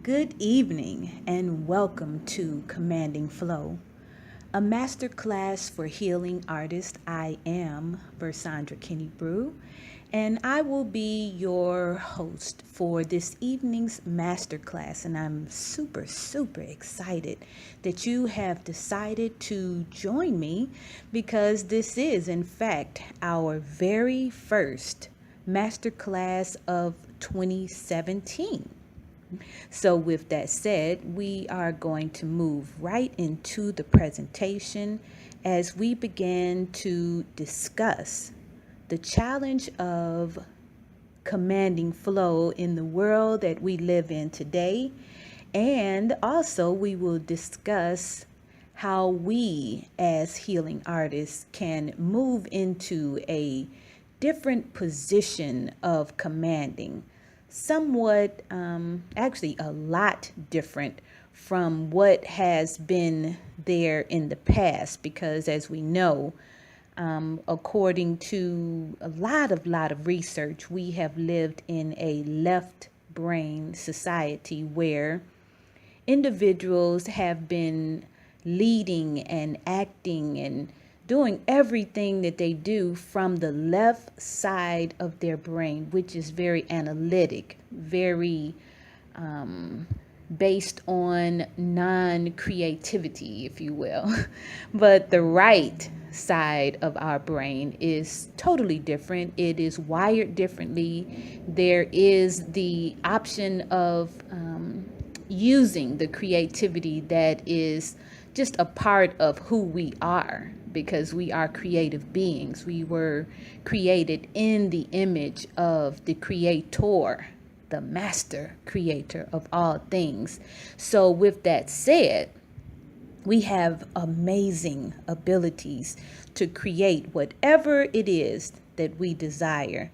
Good evening and welcome to Commanding Flow, a masterclass for healing artists. I am Versandra Kinney Brew, and I will be your host for this evening's masterclass. And I'm super excited that you have decided to join me because this is, in fact, our very first masterclass of 2017. So, with that said, we are going to move right into the presentation as we begin to discuss the challenge of commanding flow in the world that we live in today. And also, we will discuss how we as healing artists can move into a different position of commanding, somewhat, actually, a lot different from what has been there in the past, because as we know, according to a lot of research, we have lived in a left brain society where individuals have been leading and acting and doing everything that they do from the left side of their brain, which is very analytic, very based on non-creativity, if you will. But the right side of our brain is totally different. It is wired differently. There is the option of using the creativity that is just a part of who we are, because we are creative beings. We were created in the image of the Creator, the master creator of all things. So with that said, we have amazing abilities to create whatever it is that we desire.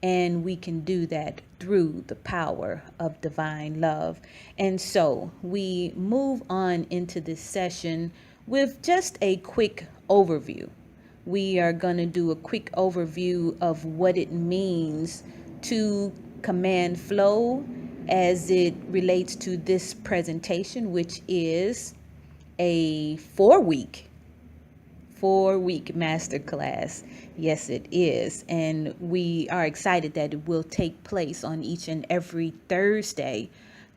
And we can do that through the power of divine love. And so we move on into this session with just a quick overview. We are going to do a quick overview of what it means to command flow as it relates to this presentation, which is a four-week masterclass. Yes, it is. And we are excited that it will take place on each and every Thursday,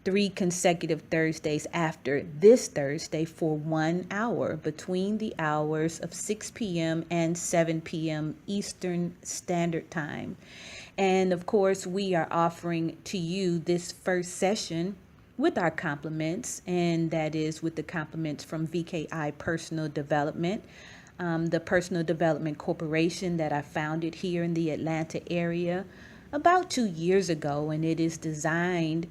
3 consecutive Thursdays after this Thursday, for 1 hour between the hours of 6 p.m. and 7 p.m. Eastern Standard Time. And of course, we are offering to you this first session with our compliments, and that is with the compliments from VKI Personal Development, the Personal Development Corporation that I founded here in the Atlanta area about 2 years ago. And it is designed,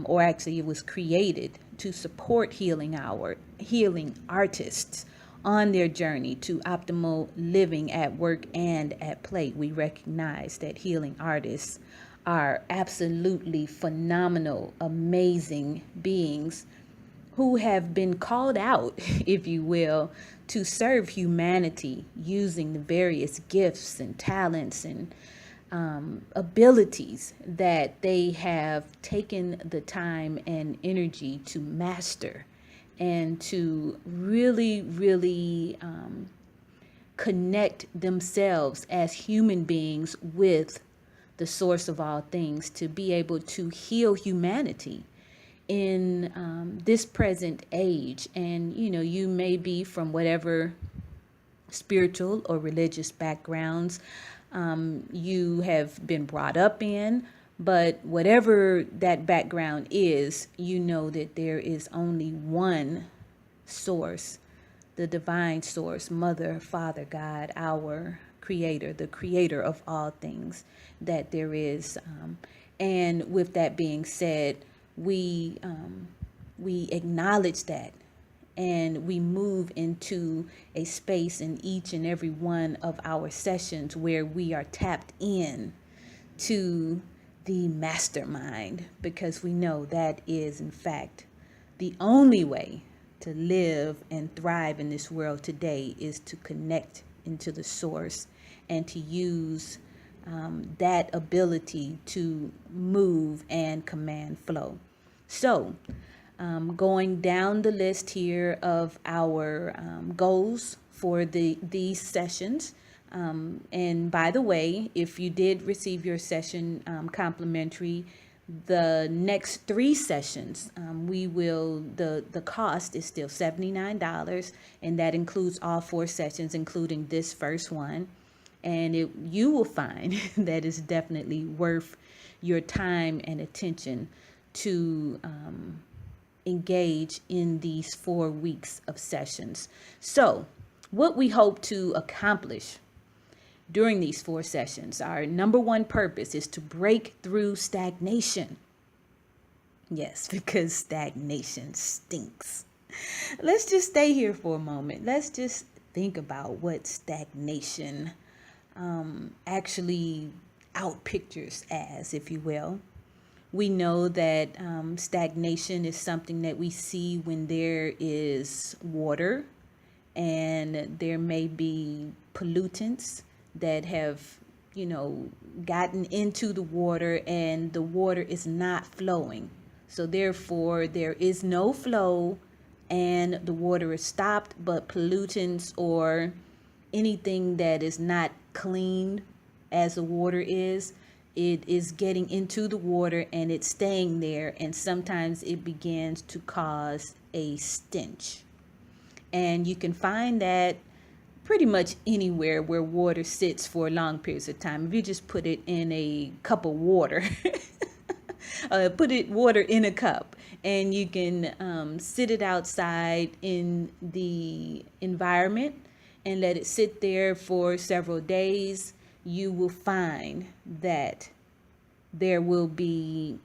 or actually it was created to support healing artists on their journey to optimal living at work and at play. We recognize that healing artists are absolutely phenomenal, amazing beings who have been called out, if you will, to serve humanity using the various gifts and talents and abilities that they have taken the time and energy to master and to really connect themselves as human beings with the source of all things, to be able to heal humanity in this present age. And you may be from whatever spiritual or religious backgrounds you have been brought up in, but whatever that background is, you know that there is only one source, the divine source, Mother, Father, God, our creator, the creator of all things that there is. And with that being said, we acknowledge that, and we move into a space in each and every one of our sessions where we are tapped in to the mastermind, because we know that is in fact the only way to live and thrive in this world today, is to connect into the source and to use that ability to move and command flow. So, going down the list here of our goals for these sessions. And by the way, if you did receive your session complimentary, the next 3 sessions, the cost is still $79, and that includes all 4 sessions, including this first one. And you will find that it's definitely worth your time and attention to engage in these 4 weeks of sessions. So, what we hope to accomplish during these 4 sessions, our number 1 purpose is to break through stagnation. Yes, because stagnation stinks. Let's just stay here for a moment. Let's just think about what stagnation actually outpictures as, if you will. We know that stagnation is something that we see when there is water and there may be pollutants that have, gotten into the water and the water is not flowing. So therefore, there is no flow and the water is stopped, but pollutants or anything that is not clean as the water is, it is getting into the water and it's staying there, and sometimes it begins to cause a stench. And you can find that pretty much anywhere where water sits for long periods of time. If you just put it in a cup of water, water in a cup, and you can sit it outside in the environment and let it sit there for several days, you will find that there will be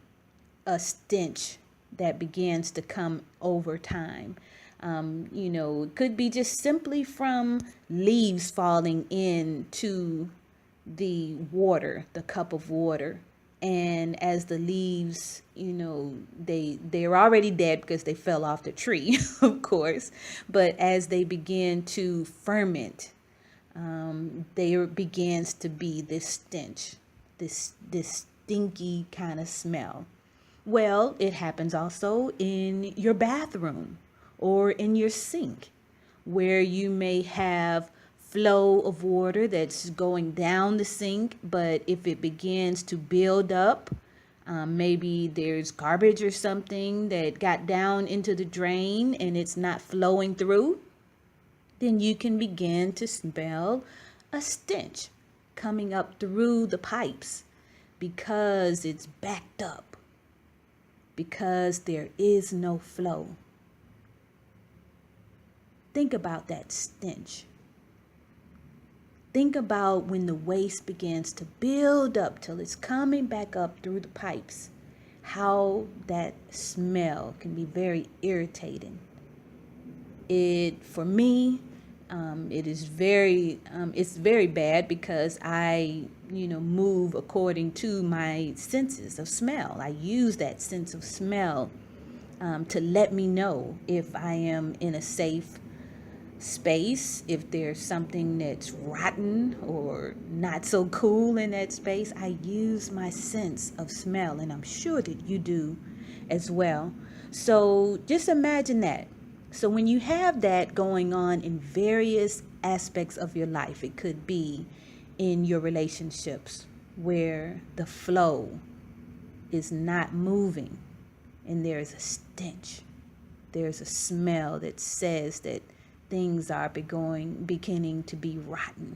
a stench that begins to come over time. It could be just simply from leaves falling into the water, the cup of water. And as the leaves, they're already dead because they fell off the tree, of course. But as they begin to ferment, there begins to be this stench, this stinky kind of smell. Well, it happens also in your bathroom or in your sink, where you may have flow of water that's going down the sink, but if it begins to build up, maybe there's garbage or something that got down into the drain and it's not flowing through, then you can begin to smell a stench coming up through the pipes because it's backed up, because there is no flow. Think about that stench. Think about when the waste begins to build up till it's coming back up through the pipes, how that smell can be very irritating. For me, it is it's very bad because I, move according to my senses of smell. I use that sense of smell to let me know if I am in a safe space, if there's something that's rotten or not so cool in that space. I use my sense of smell, and I'm sure that you do as well. So just imagine that. So when you have that going on in various aspects of your life, it could be in your relationships where the flow is not moving and there's a stench, there's a smell that says that things are beginning to be rotten.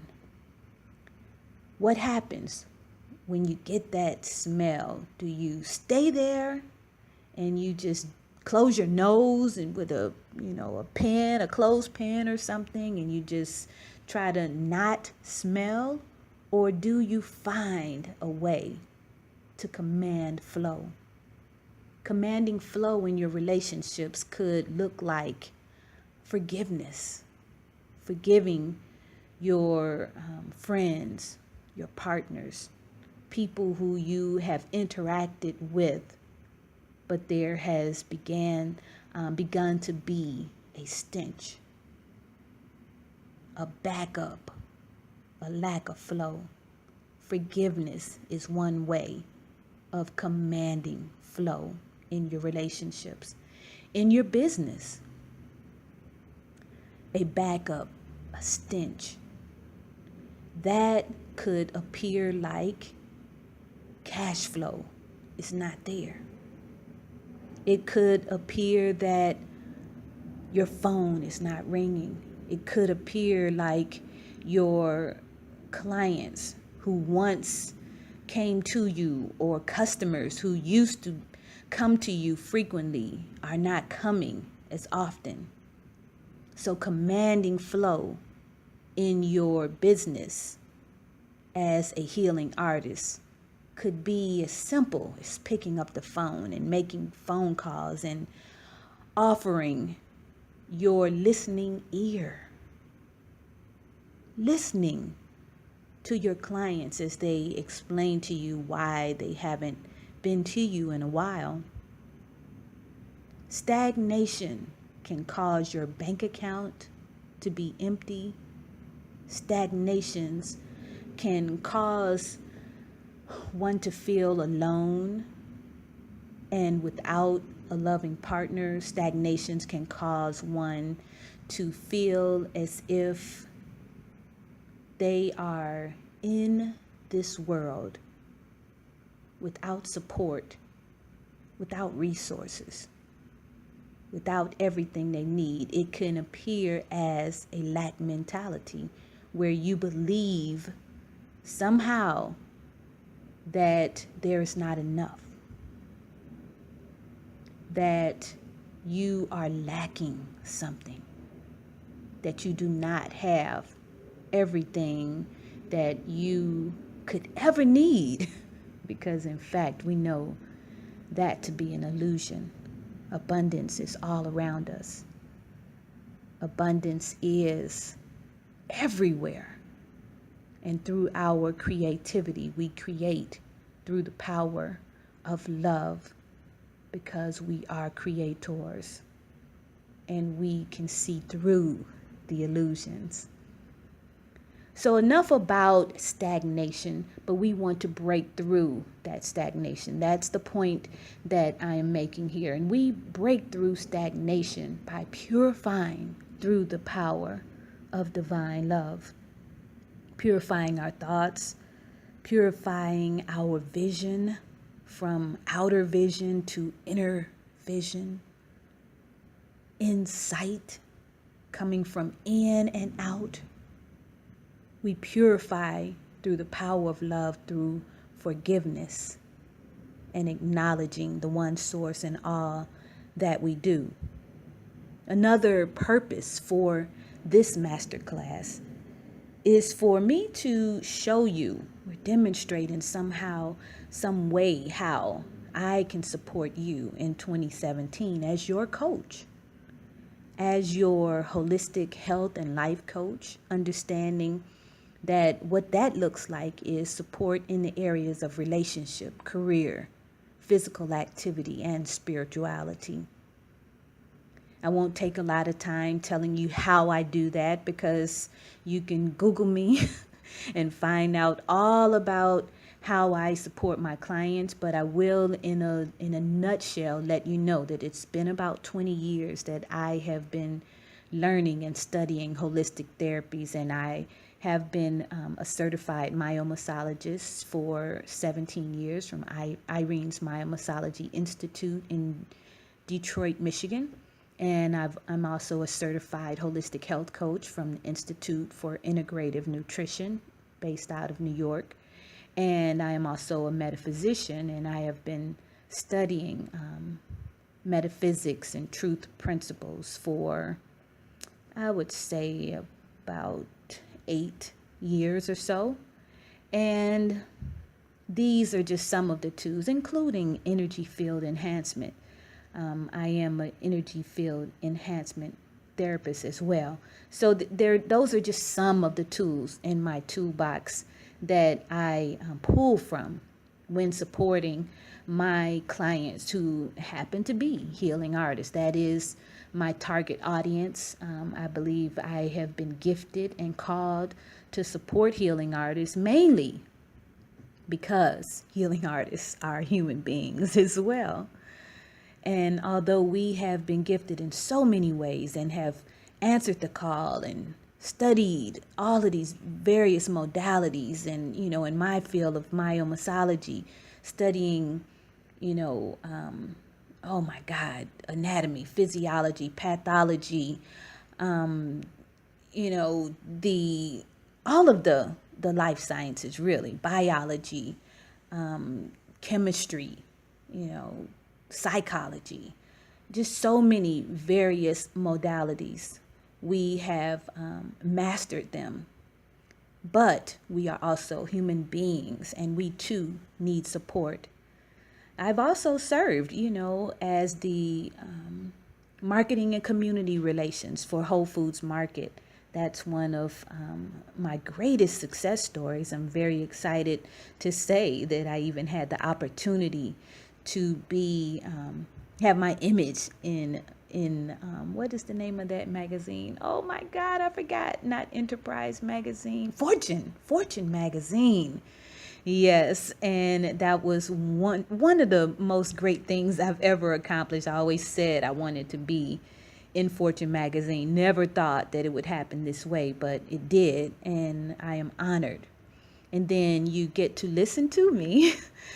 What happens when you get that smell? Do you stay there and you just close your nose and with a clothespin or something, and you just try to not smell? Or do you find a way to command flow? Commanding flow in your relationships could look like forgiveness, forgiving your friends, your partners, people who you have interacted with, but there has begun to be a stench, a backup, a lack of flow. Forgiveness is one way of commanding flow in your relationships, in your business. A backup, a stench. That could appear like cash flow is not there. It could appear that your phone is not ringing. It could appear like your clients who once came to you, or customers who used to come to you frequently, are not coming as often. So commanding flow in your business as a healing artist could be as simple as picking up the phone and making phone calls and offering your listening ear. Listening to your clients as they explain to you why they haven't been to you in a while. Stagnation can cause your bank account to be empty. Stagnations can cause one to feel alone and without a loving partner. Stagnations can cause one to feel as if they are in this world without support, without resources, without everything they need. It can appear as a lack mentality where you believe somehow that there is not enough, that you are lacking something, that you do not have everything that you could ever need, because in fact we know that to be an illusion. Abundance is all around us. Abundance is everywhere. And through our creativity, we create through the power of love, because we are creators and we can see through the illusions. So enough about stagnation, but we want to break through that stagnation. That's the point that I am making here. And we break through stagnation by purifying through the power of divine love. Purifying our thoughts, purifying our vision from outer vision to inner vision. Insight coming from in and out. We purify through the power of love, through forgiveness and acknowledging the one source in all that we do. Another purpose for this masterclass is for me to show you or demonstrate in somehow, some way, how I can support you in 2017 as your coach, as your holistic health and life coach, understanding that what that looks like is support in the areas of relationship, career, physical activity, and spirituality. I won't take a lot of time telling you how I do that, because you can Google me and find out all about how I support my clients, but I will in a nutshell let you know that it's been about 20 years that I have been learning and studying holistic therapies, and I have been a certified myomassagist for 17 years from Irene's Myomassage Institute in Detroit, Michigan. And I'm also a certified holistic health coach from the Institute for Integrative Nutrition based out of New York. And I am also a metaphysician, and I have been studying metaphysics and truth principles for, I would say, about 8 years or so. And these are just some of the tools, including energy field enhancement. I am an energy field enhancement therapist as well. So those are just some of the tools in my toolbox that I pull from when supporting my clients who happen to be healing artists. That is my target audience. I believe I have been gifted and called to support healing artists, mainly because healing artists are human beings as well. And although we have been gifted in so many ways and have answered the call and studied all of these various modalities, and, in my field of myomycology, studying, oh my God, anatomy, physiology, pathology, the all of the life sciences, really, biology, chemistry, psychology, just so many various modalities. We have mastered them, but we are also human beings, and we too need support. I've also served, as the marketing and community relations for Whole Foods Market. That's one of my greatest success stories. I'm very excited to say that I even had the opportunity to be have my image in what is the name of that magazine? Oh my God, I forgot. Not Enterprise magazine, Fortune magazine. Yes, and that was one of the most great things I've ever accomplished. I always said I wanted to be in Fortune magazine. Never thought that it would happen this way, but it did, and I am honored. And then you get to listen to me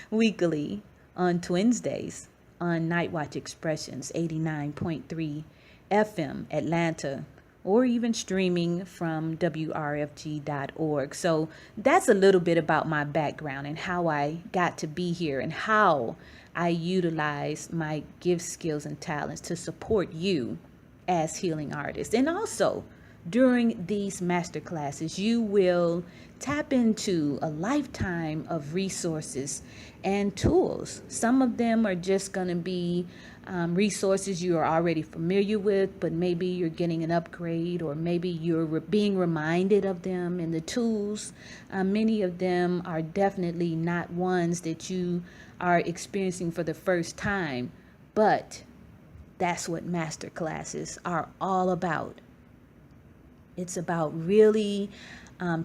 weekly on Wednesdays on Night Watch Expressions 89.3 FM Atlanta, or even streaming from WRFG.org. So that's a little bit about my background and how I got to be here and how I utilize my gifts, skills, and talents to support you as healing artists. And also, during these master classes, you will tap into a lifetime of resources and tools. Some of them are just going to be resources you are already familiar with, but maybe you're getting an upgrade, or maybe you're being reminded of them. And the tools, many of them are definitely not ones that you are experiencing for the first time, but that's what master classes are all about. It's about really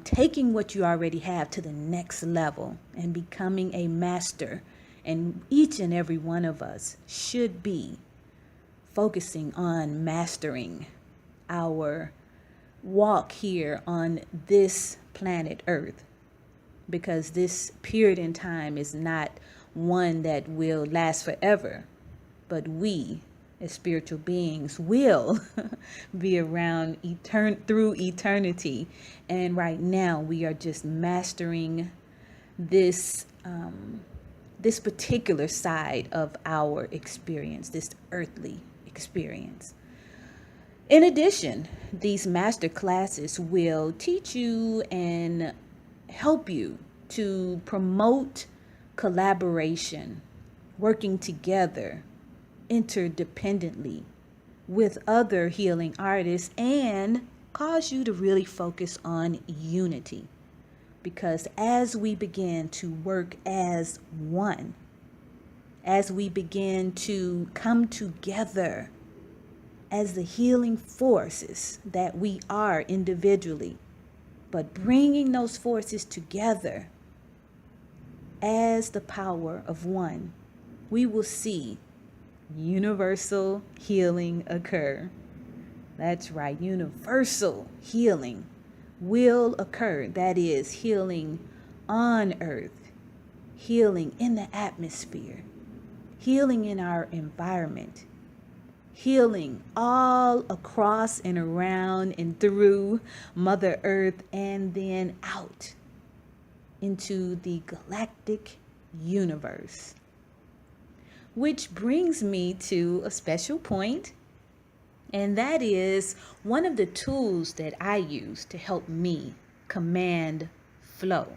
taking what you already have to the next level and becoming a master. And each and every one of us should be focusing on mastering our walk here on this planet Earth, because this period in time is not one that will last forever, but we as spiritual beings will be around through eternity. And right now we are just mastering this this particular side of our experience, this earthly experience. In addition, these master classes will teach you and help you to promote collaboration, working together interdependently with other healing artists, and cause you to really focus on unity. Because as we begin to work as one, as we begin to come together as the healing forces that we are individually, but bringing those forces together as the power of one, we will see universal healing occur. That's right, universal healing will occur. That is, healing on earth, healing in the atmosphere, healing in our environment, healing all across and around and through Mother Earth, and then out into the galactic universe. Which brings me to a special point, and that is one of the tools that I use to help me command flow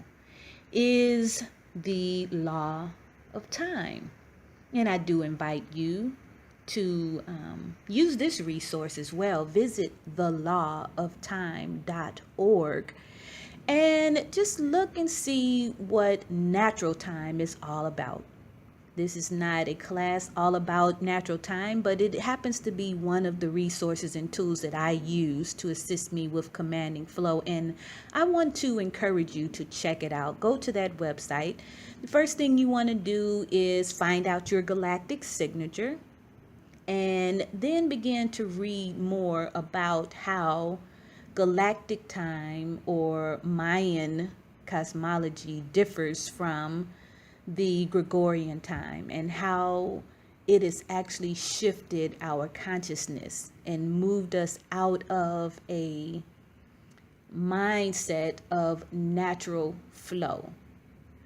is the law of time. And I do invite you to use this resource as well. Visit theLawOfTime.org and just look and see what natural time is all about. This is not a class all about natural time, but it happens to be one of the resources and tools that I use to assist me with commanding flow. And I want to encourage you to check it out. Go to that website. The first thing you want to do is find out your galactic signature. and then began to read more about how galactic time or Mayan cosmology differs from the Gregorian time, and how it has actually shifted our consciousness and moved us out of a mindset of natural flow.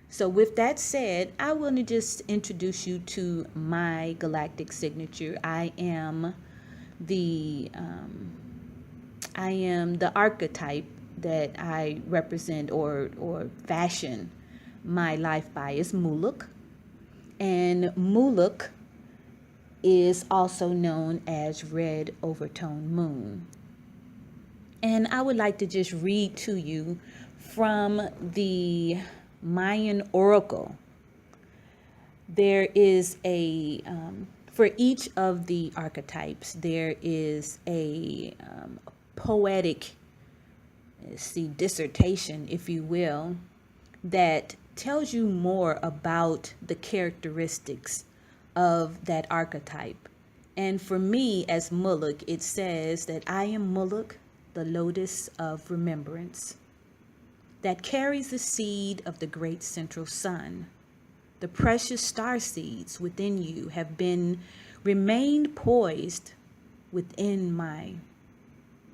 So with that said, I want to just introduce you to my galactic signature. The I am the archetype that I represent or fashion my life by is Muluk. And Muluk is also known as red overtone moon. And I would like to just read to you from the Mayan oracle. There is for each of the archetypes, there is a poetic, dissertation, if you will, that tells you more about the characteristics of that archetype. And for me, as Muluk, it says that I am Muluk, the lotus of remembrance, that carries the seed of the great central sun. The precious star seeds within you have remained poised within my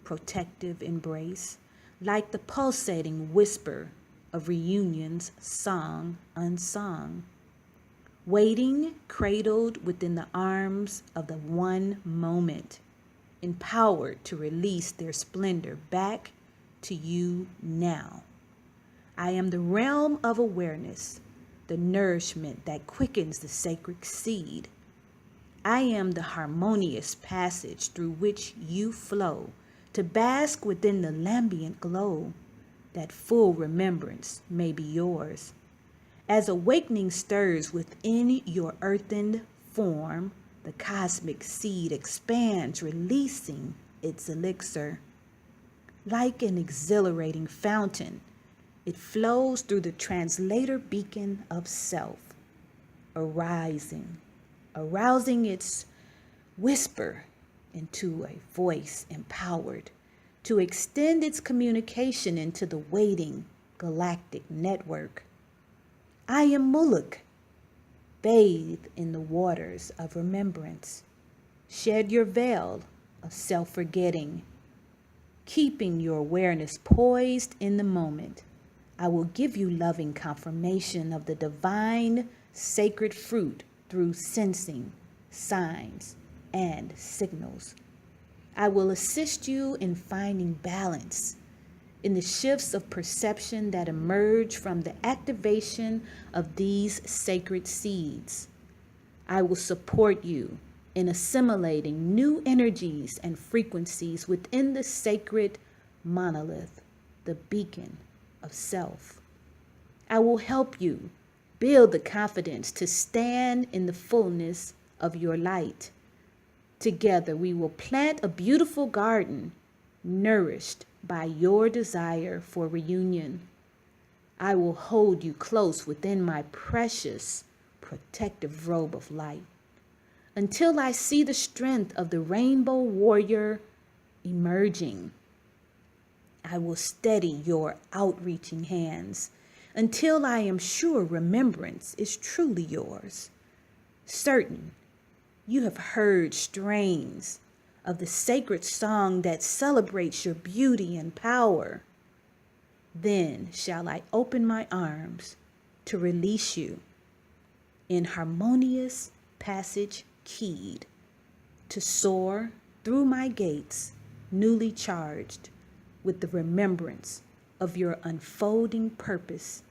protective embrace, like the pulsating whisper of reunion's song unsung, waiting, cradled within the arms of the one moment, empowered to release their splendor back to you now. I am the realm of awareness, the nourishment that quickens the sacred seed. I am the harmonious passage through which you flow to bask within the lambent glow, that full remembrance may be yours. As awakening stirs within your earthen form, the cosmic seed expands, releasing its elixir. Like an exhilarating fountain, it flows through the translator beacon of self, arousing its whisper into a voice empowered to extend its communication into the waiting galactic network. I am Muluk. Bathe in the waters of remembrance. Shed your veil of self-forgetting, keeping your awareness poised in the moment. I will give you loving confirmation of the divine sacred fruit through sensing, signs, and signals. I will assist you in finding balance in the shifts of perception that emerge from the activation of these sacred seeds. I will support you in assimilating new energies and frequencies within the sacred monolith, the beacon of self. I will help you build the confidence to stand in the fullness of your light. Together, we will plant a beautiful garden nourished by your desire for reunion. I will hold you close within my precious protective robe of light until I see the strength of the rainbow warrior emerging. I will steady your outreaching hands until I am sure remembrance is truly yours. Certain you have heard strains of the sacred song that celebrates your beauty and power. Then shall I open my arms to release you in harmonious passage keyed, to soar through my gates newly charged with the remembrance of your unfolding purpose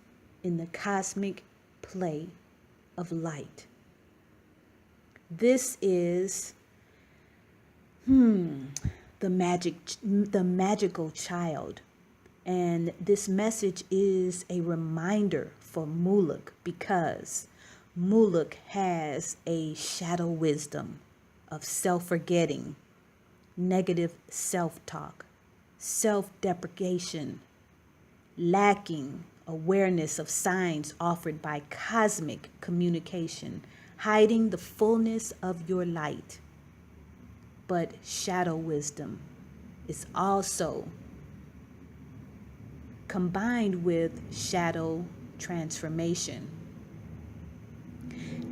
in the cosmic play of light. This is the magical child. And this message is a reminder for Muluk, because Muluk has a shadow wisdom of self-forgetting, negative self-talk, self-deprecation, lacking awareness of signs offered by cosmic communication, hiding the fullness of your light. but shadow wisdom is also combined with shadow transformation.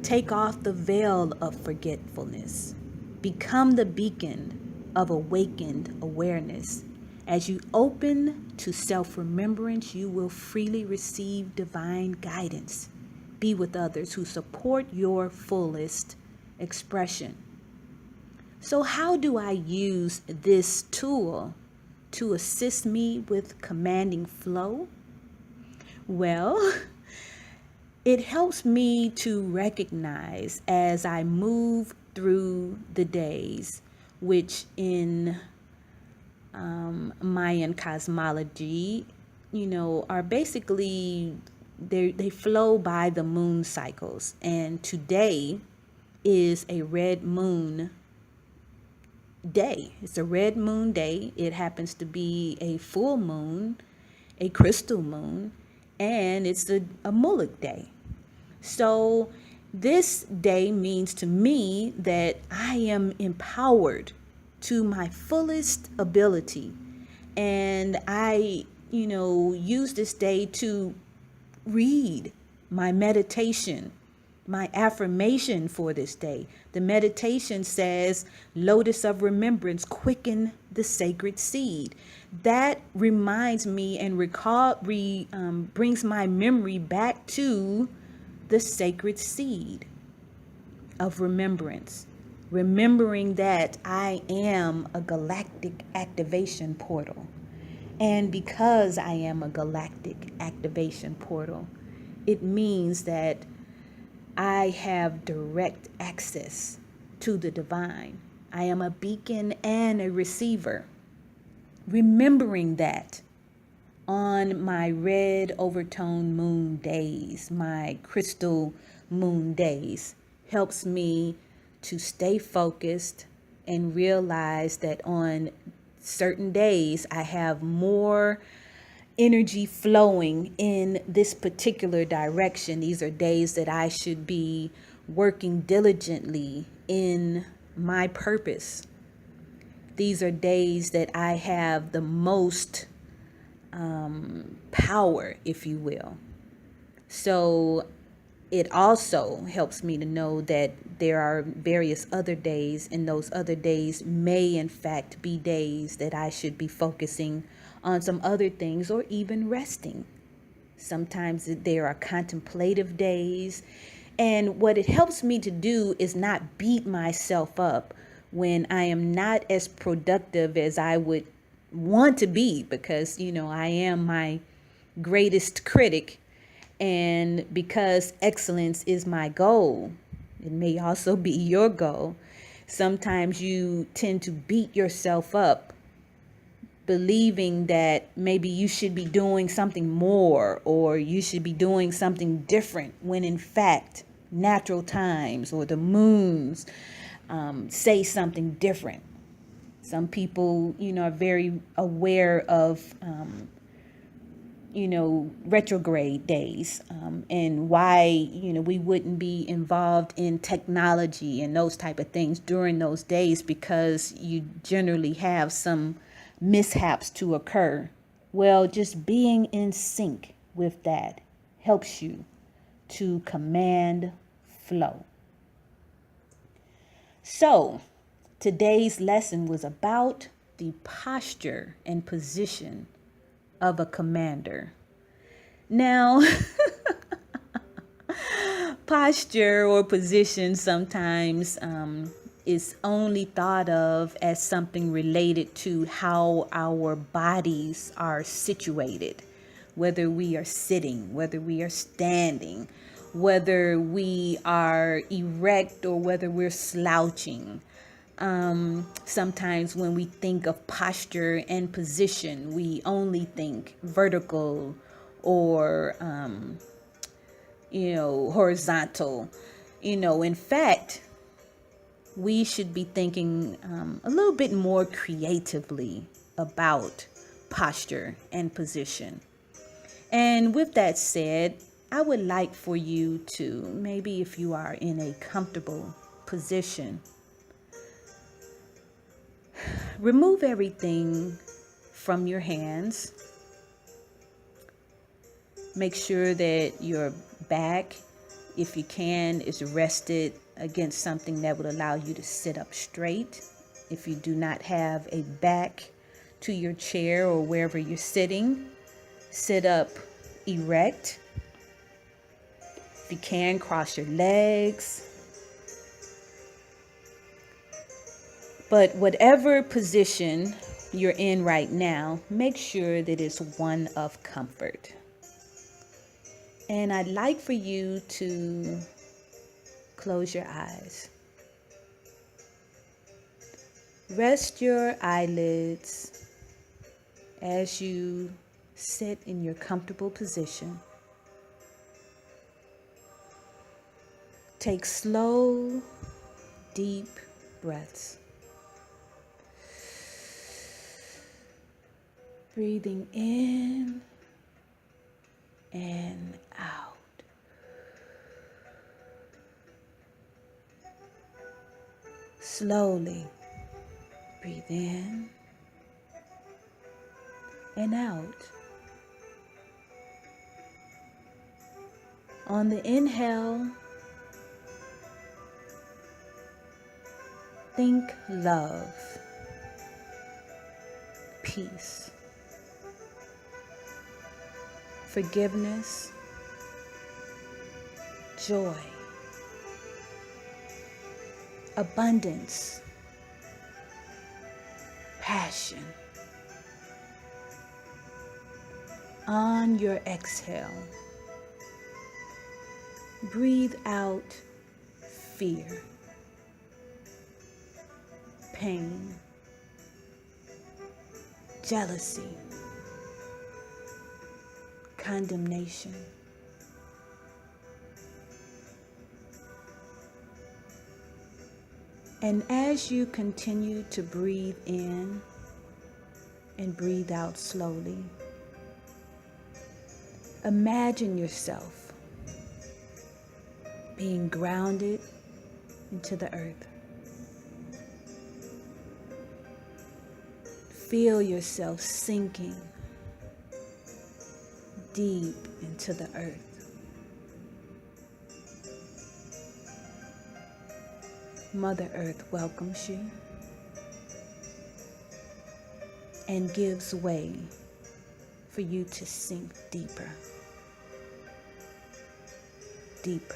Take off the veil of forgetfulness. Become the beacon of awakened awareness. As you open to self-remembrance, you will freely receive divine guidance. Be with others who support your fullest expression. So how do I use this tool to assist me with commanding flow? Well, it helps me to recognize as I move through the days, which in Mayan cosmology, are basically, they flow by the moon cycles. And today is a red moon day. It's a red moon day. It happens to be a full moon, a crystal moon, and it's a Muluk day. So this day means to me that I am empowered to my fullest ability. And I, use this day to read my meditation, my affirmation for this day. The meditation says, Lotus of Remembrance, quicken the sacred seed. That reminds me and brings my memory back to the sacred seed of remembrance. Remembering that I am a galactic activation portal. And because I am a galactic activation portal, it means that I have direct access to the divine. I am a beacon and a receiver. Remembering that on my red overtone moon days, my crystal moon days, helps me to stay focused and realize that on certain days I have more energy flowing in this particular direction. These are days that I should be working diligently in my purpose. These are days that I have the most power, if you will. So it also helps me to know that there are various other days, and those other days may in fact be days that I should be focusing on some other things or even resting. Sometimes there are contemplative days, and what it helps me to do is not beat myself up when I am not as productive as I would want to be, because I am my greatest critic. And because excellence is my goal, it may also be your goal. Sometimes you tend to beat yourself up, believing that maybe you should be doing something more or you should be doing something different, when in fact natural times or the moons say something different. Some people, are very aware of retrograde days, and why, we wouldn't be involved in technology and those type of things during those days, because you generally have some mishaps to occur. Well, just being in sync with that helps you to command flow. So today's lesson was about the posture and position of a commander. Now, posture or position sometimes is only thought of as something related to how our bodies are situated, whether we are sitting, whether we are standing, whether we are erect or whether we're slouching. Sometimes when we think of posture and position, we only think vertical or, horizontal. In fact, we should be thinking a little bit more creatively about posture and position. And with that said, I would like for you to, maybe if you are in a comfortable position, remove everything from your hands. Make sure that your back, if you can, is rested against something that would allow you to sit up straight. If you do not have a back to your chair or wherever you're sitting, sit up erect. If you can, cross your legs. But whatever position you're in right now, make sure that it's one of comfort. And I'd like for you to close your eyes. Rest your eyelids as you sit in your comfortable position. Take slow, deep breaths. Breathing in and out. Slowly breathe in and out. On the inhale, think love, peace, forgiveness, joy, abundance, passion. On your exhale, breathe out fear, pain, jealousy, condemnation. And as you continue to breathe in and breathe out slowly, imagine yourself being grounded into the earth. Feel yourself sinking deep into the earth. Mother Earth welcomes you and gives way for you to sink deeper, deeper.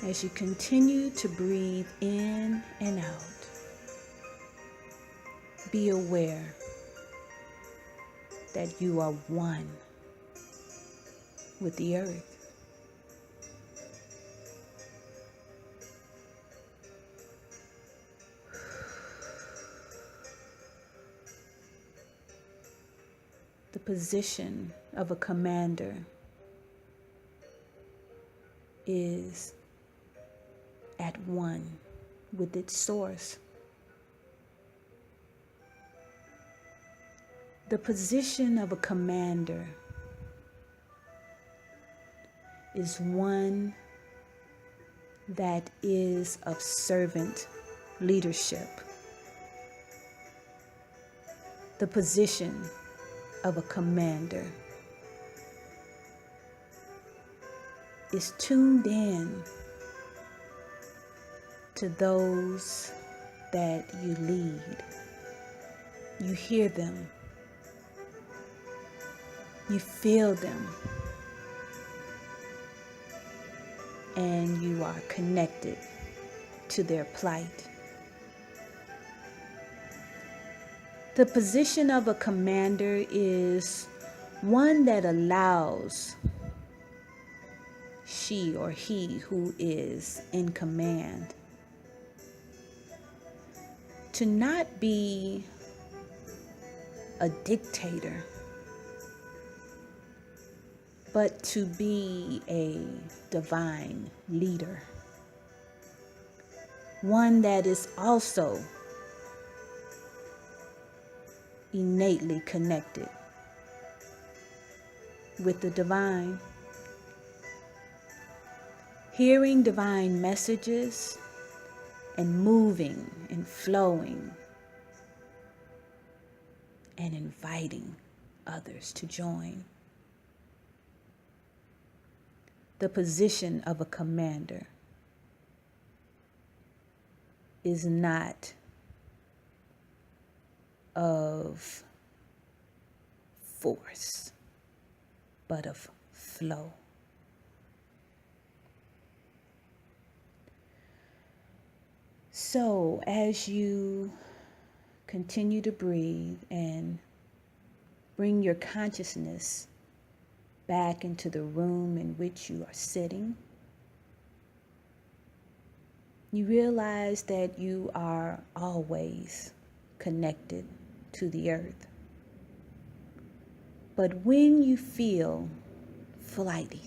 As you continue to breathe in and out, be aware that you are one with the earth. The position of a commander is at one with its source. The position of a commander is one that is of servant leadership. The position of a commander is tuned in to those that you lead. You hear them. You feel them. And you are connected to their plight. The position of a commander is one that allows she or he who is in command to not be a dictator, but to be a divine leader. One that is also innately connected with the divine, hearing divine messages and moving and flowing and inviting others to join. The position of a commander is not of force, but of flow. So as you continue to breathe and bring your consciousness back into the room in which you are sitting, you realize that you are always connected to the earth. But when you feel flighty,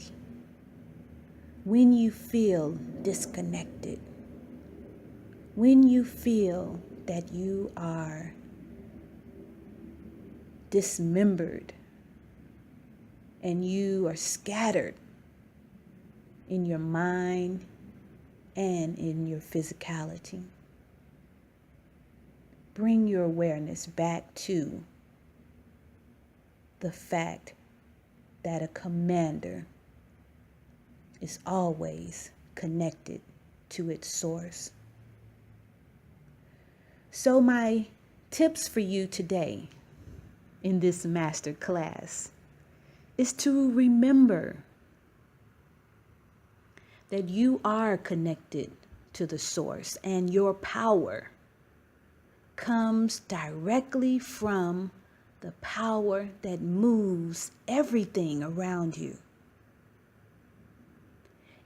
when you feel disconnected, when you feel that you are dismembered and you are scattered in your mind and in your physicality, bring your awareness back to the fact that a commander is always connected to its source. So my tips for you today in this master class is to remember that you are connected to the source and your power comes directly from the power that moves everything around you.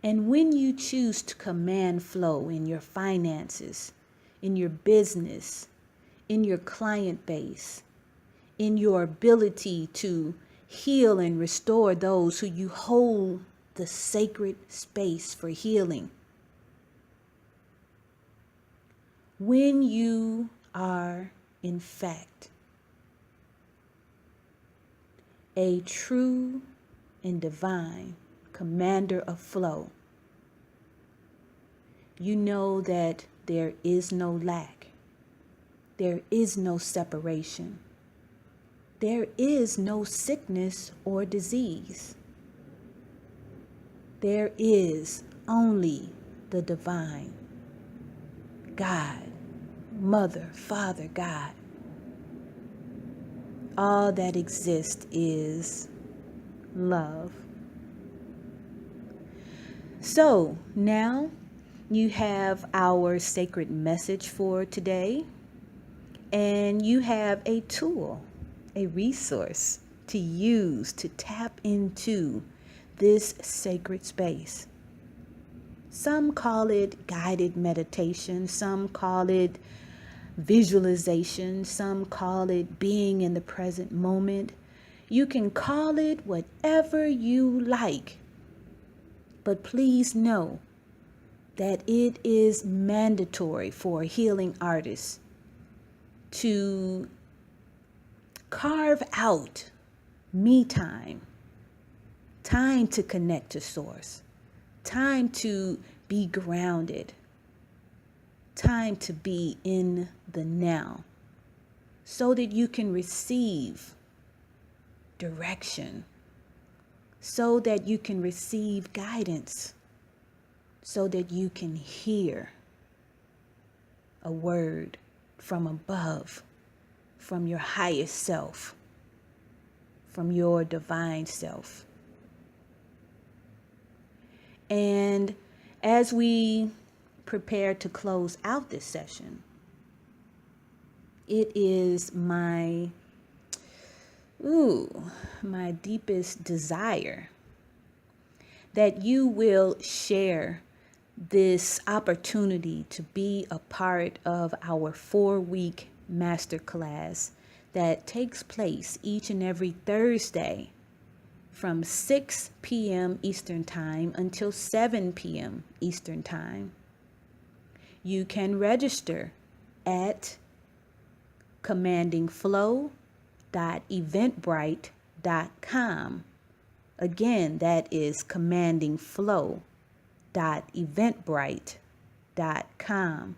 And when you choose to command flow in your finances, in your business, in your client base, in your ability to heal and restore those who you hold the sacred space for healing, when you are, in fact, a true and divine commander of flow, you know that there is no lack. There is no separation. There is no sickness or disease. There is only the divine God, Mother, Father, God. All that exists is love. So now you have our sacred message for today, and you have a tool, a resource to use to tap into this sacred space. Some call it guided meditation, some call it visualization, some call it being in the present moment. You can call it whatever you like, but please know that it is mandatory for a healing artist to carve out me time, time to connect to source, time to be grounded, time to be in the now, so that you can receive direction, so that you can receive guidance, so that you can hear a word from above, from your highest self, from your divine self. And as we prepare to close out this session, it is my deepest desire that you will share this opportunity to be a part of our 4-week masterclass that takes place each and every Thursday from 6 p.m. Eastern Time until 7 p.m. Eastern Time. You can register at commandingflow.eventbrite.com. Again, that is commandingflow.eventbrite.com.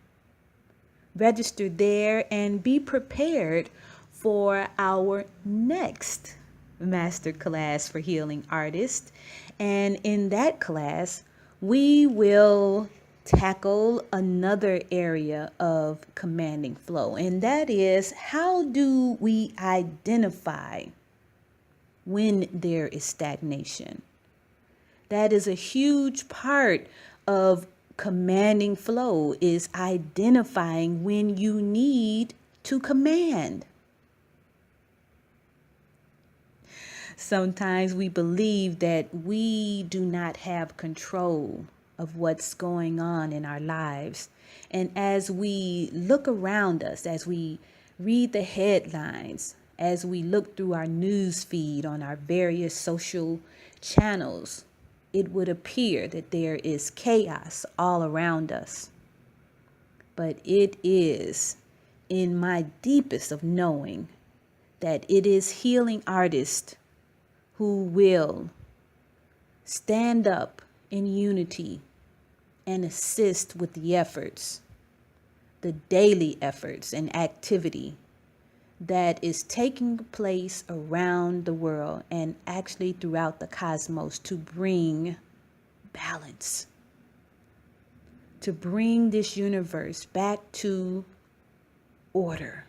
register there and be prepared for our next masterclass for healing artists. And in that class, we will tackle another area of commanding flow, and that is, how do we identify when there is stagnation? That is a huge part of commanding flow, is identifying when you need to command. Sometimes we believe that we do not have control of what's going on in our lives. And as we look around us, as we read the headlines, as we look through our news feed on our various social channels, it would appear that there is chaos all around us. But it is in my deepest of knowing that it is healing artists who will stand up in unity and assist with the efforts, the daily efforts and activity that is taking place around the world and actually throughout the cosmos to bring balance, to bring this universe back to order,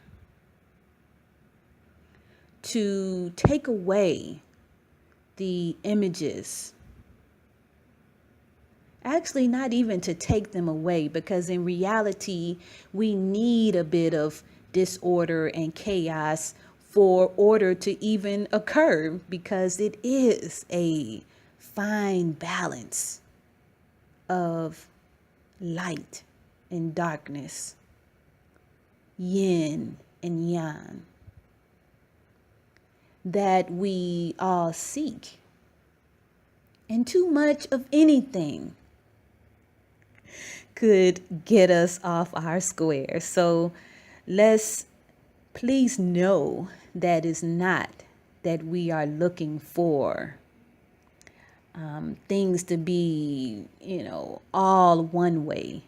to take away the images. Actually, not even to take them away, because in reality, we need a bit of disorder and chaos for order to even occur, because it is a fine balance of light and darkness, yin and yang, that we all seek. And too much of anything could get us off our square. So let's please know that is not that we are looking for things to be, all one way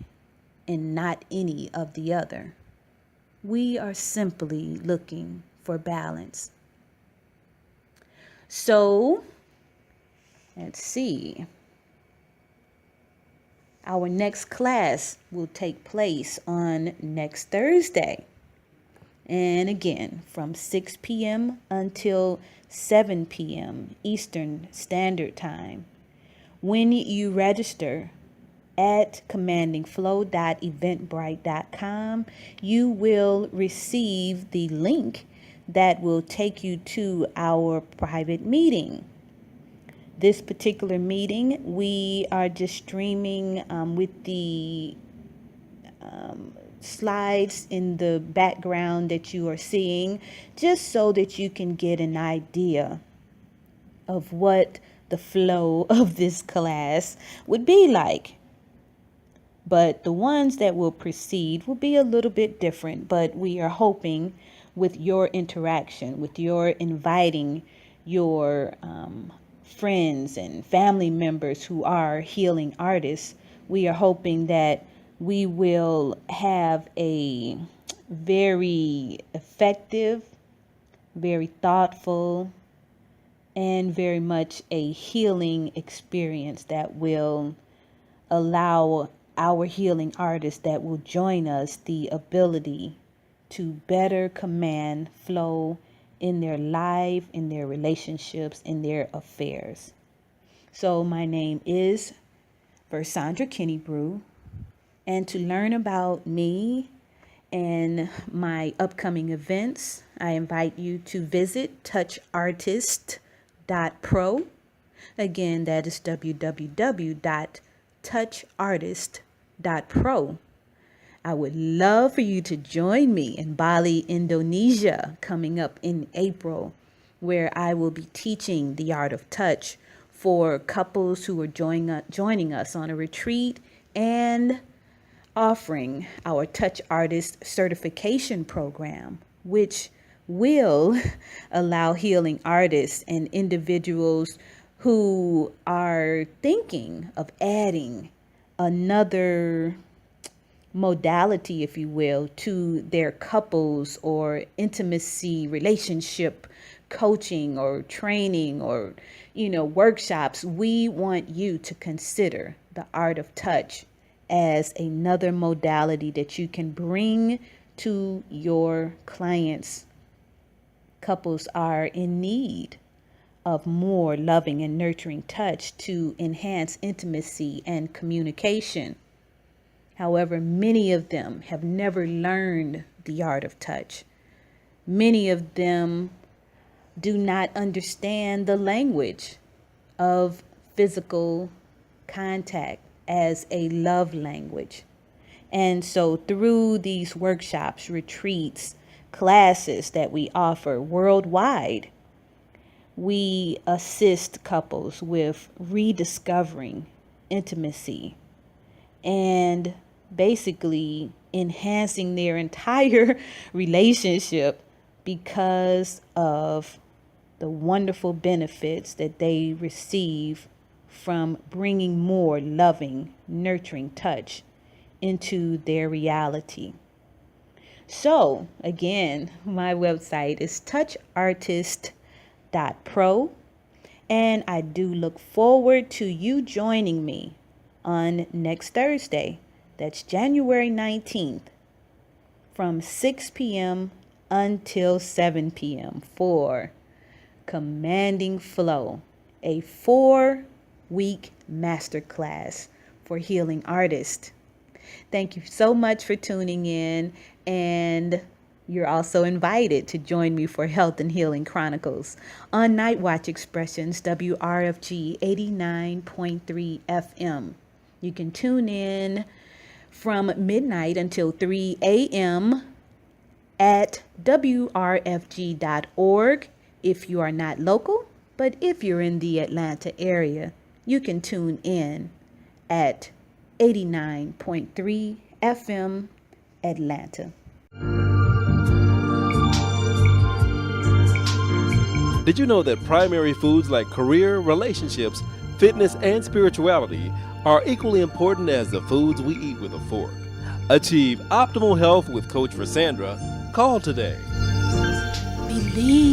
and not any of the other. We are simply looking for balance. So, let's see. Our next class will take place on next Thursday. And again, from 6 p.m. until 7 p.m. Eastern Standard Time. When you register at commandingflow.eventbrite.com, you will receive the link that will take you to our private meeting. This particular meeting, we are just streaming with the slides in the background that you are seeing, just so that you can get an idea of what the flow of this class would be like. But the ones that will proceed will be a little bit different, but we are hoping with your interaction, with your inviting your friends and family members who are healing artists, we are hoping that we will have a very effective, very thoughtful, and very much a healing experience that will allow our healing artists that will join us the ability to better command flow in their life, in their relationships, in their affairs. So my name is Versandra Kennebrew, and to learn about me and my upcoming events, I invite you to visit touchartist.pro. Again, that is www.touchartist.pro. I would love for you to join me in Bali, Indonesia, coming up in April, where I will be teaching the art of touch for couples who are joining us on a retreat, and offering our Touch Artist certification program, which will allow healing artists and individuals who are thinking of adding another modality, if you will, to their couples or intimacy relationship coaching or training or, workshops, we want you to consider the art of touch as another modality that you can bring to your clients. Couples are in need of more loving and nurturing touch to enhance intimacy and communication. However, many of them have never learned the art of touch. Many of them do not understand the language of physical contact as a love language. And so through these workshops, retreats, classes that we offer worldwide, we assist couples with rediscovering intimacy and basically enhancing their entire relationship because of the wonderful benefits that they receive from bringing more loving, nurturing touch into their reality. So again, my website is touchartist.pro, and I do look forward to you joining me on next Thursday. That's January 19th from 6 p.m. until 7 p.m. for Commanding Flow, a 4-week masterclass for healing artists. Thank you so much for tuning in, and you're also invited to join me for Health and Healing Chronicles on Night Watch Expressions, WRFG 89.3 FM. You can tune in from midnight until 3 a.m. at WRFG.org if you are not local, but if you're in the Atlanta area, you can tune in at 89.3 FM Atlanta. Did you know that primary foods like career, relationships, fitness, and spirituality are equally important as the foods we eat with a fork? Achieve optimal health with Coach Rosandra. Call today. Believe.